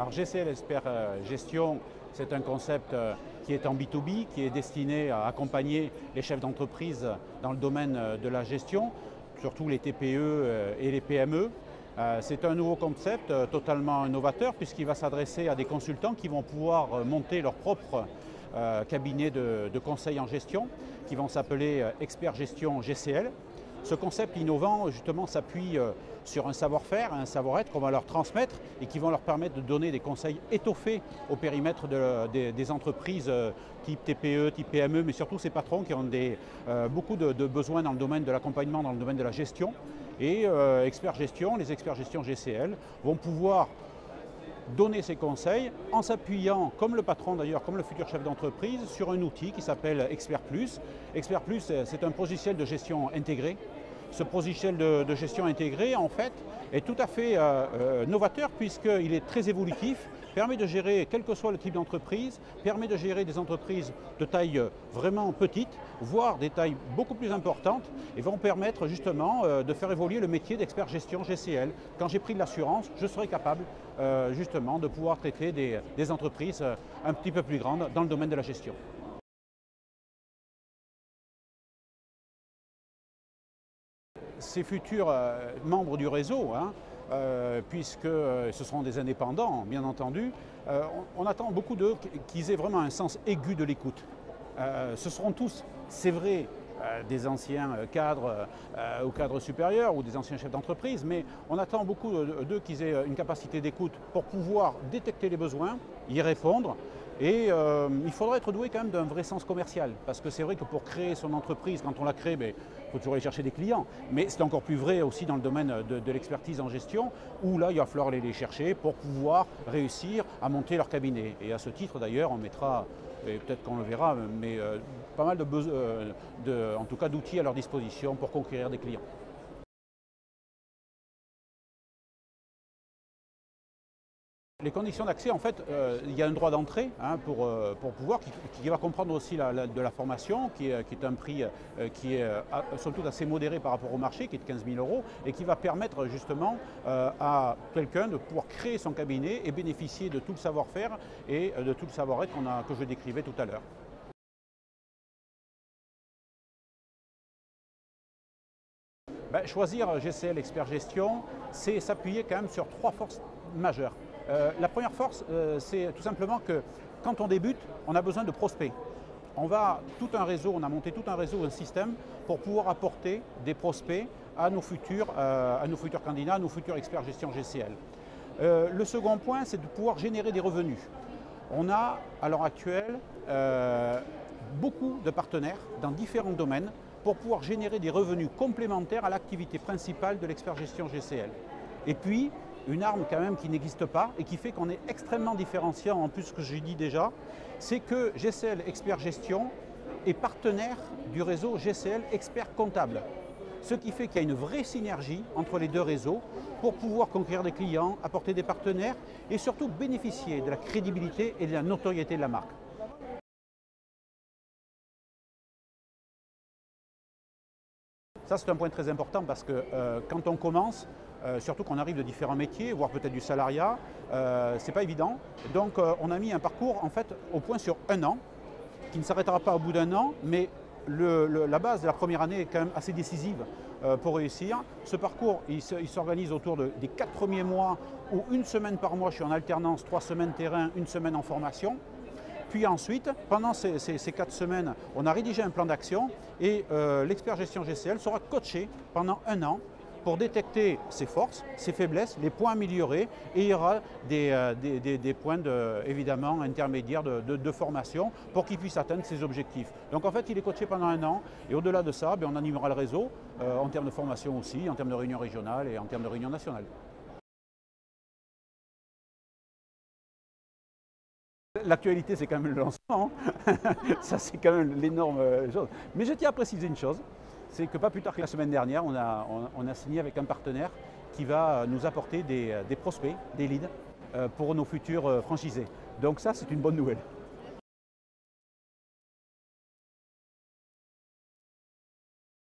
Alors GCL Expert Gestion, c'est un concept qui est en B2B, qui est destiné à accompagner les chefs d'entreprise dans le domaine de la gestion, surtout les TPE et les PME. C'est un nouveau concept totalement novateur puisqu'il va s'adresser à des consultants qui vont pouvoir monter leur propre cabinet de conseil en gestion, qui vont s'appeler Expert Gestion GCL. Ce concept innovant, justement, s'appuie sur un savoir-faire, un savoir-être qu'on va leur transmettre et qui vont leur permettre de donner des conseils étoffés au périmètre des entreprises type TPE, type PME, mais surtout ces patrons qui ont beaucoup de besoins dans le domaine de l'accompagnement, dans le domaine de la gestion. Et Expert Gestion, les experts gestion GCL vont pouvoir donner ces conseils en s'appuyant, comme le patron d'ailleurs, comme le futur chef d'entreprise, sur un outil qui s'appelle Expert Plus. Expert Plus, c'est un logiciel de gestion intégré. Ce logiciel de gestion intégré, en fait, est tout à fait novateur puisqu'il est très évolutif, permet de gérer quel que soit le type d'entreprise, permet de gérer des entreprises de taille vraiment petite, voire des tailles beaucoup plus importantes, et vont permettre justement de faire évoluer le métier d'expert gestion GCL. Quand j'ai pris de l'assurance, je serai capable justement de pouvoir traiter des entreprises un petit peu plus grandes dans le domaine de la gestion. Ces futurs membres du réseau, puisque ce seront des indépendants, bien entendu, on attend beaucoup d'eux qu'ils aient vraiment un sens aigu de l'écoute. Ce seront tous, c'est vrai, des anciens cadres ou cadres supérieurs ou des anciens chefs d'entreprise, mais on attend beaucoup d'eux qu'ils aient une capacité d'écoute pour pouvoir détecter les besoins, y répondre. Et il faudra être doué quand même d'un vrai sens commercial, parce que c'est vrai que pour créer son entreprise, quand on la crée, il faut toujours aller chercher des clients. Mais c'est encore plus vrai aussi dans le domaine de l'expertise en gestion, où là, il va falloir aller les chercher pour pouvoir réussir à monter leur cabinet. Et à ce titre, d'ailleurs, on mettra, et peut-être qu'on le verra, mais pas mal en tout cas d'outils à leur disposition pour conquérir des clients. Les conditions d'accès, en fait, il y a un droit d'entrée pour pouvoir, qui va comprendre aussi de la formation, qui est un prix qui est somme toute assez modéré par rapport au marché, qui est de 15 000 € et qui va permettre justement à quelqu'un de pouvoir créer son cabinet et bénéficier de tout le savoir-faire et de tout le savoir-être que je décrivais tout à l'heure. Choisir GCL Expert Gestion, c'est s'appuyer quand même sur 3 forces majeures. La première force, c'est tout simplement que quand on débute, on a besoin de prospects. On a monté tout un réseau, un système pour pouvoir apporter des prospects à nos futurs candidats, à nos futurs experts gestion GCL. Le second point, c'est de pouvoir générer des revenus. On a à l'heure actuelle beaucoup de partenaires dans différents domaines pour pouvoir générer des revenus complémentaires à l'activité principale de l'expert gestion GCL. Et puis, une arme quand même qui n'existe pas et qui fait qu'on est extrêmement différenciant, en plus ce que j'ai dit déjà, c'est que GCL Expert Gestion est partenaire du réseau GCL Expert Comptable. Ce qui fait qu'il y a une vraie synergie entre les deux réseaux pour pouvoir conquérir des clients, apporter des partenaires et surtout bénéficier de la crédibilité et de la notoriété de la marque. Ça, c'est un point très important parce que quand on commence, surtout qu'on arrive de différents métiers, voire peut-être du salariat, c'est pas évident. Donc on a mis un parcours en fait au point sur 1 an, qui ne s'arrêtera pas au bout d'1 an, mais la base de la première année est quand même assez décisive pour réussir. Ce parcours, il s'organise autour des 4 premiers mois où 1 semaine par mois, je suis en alternance, 3 semaines terrain, 1 semaine en formation. Puis ensuite, pendant ces 4 semaines, on a rédigé un plan d'action et l'expert gestion GCL sera coaché pendant 1 an pour détecter ses forces, ses faiblesses, les points améliorés et il y aura des points évidemment intermédiaires de formation pour qu'il puisse atteindre ses objectifs. Donc en fait, il est coaché pendant 1 an et au-delà de ça, on animera le réseau en termes de formation aussi, en termes de réunion régionale et en termes de réunion nationale. L'actualité, c'est quand même le lancement, ça c'est quand même l'énorme chose. Mais je tiens à préciser une chose, c'est que pas plus tard que la semaine dernière, on a signé avec un partenaire qui va nous apporter des prospects, des leads pour nos futurs franchisés. Donc ça, c'est une bonne nouvelle.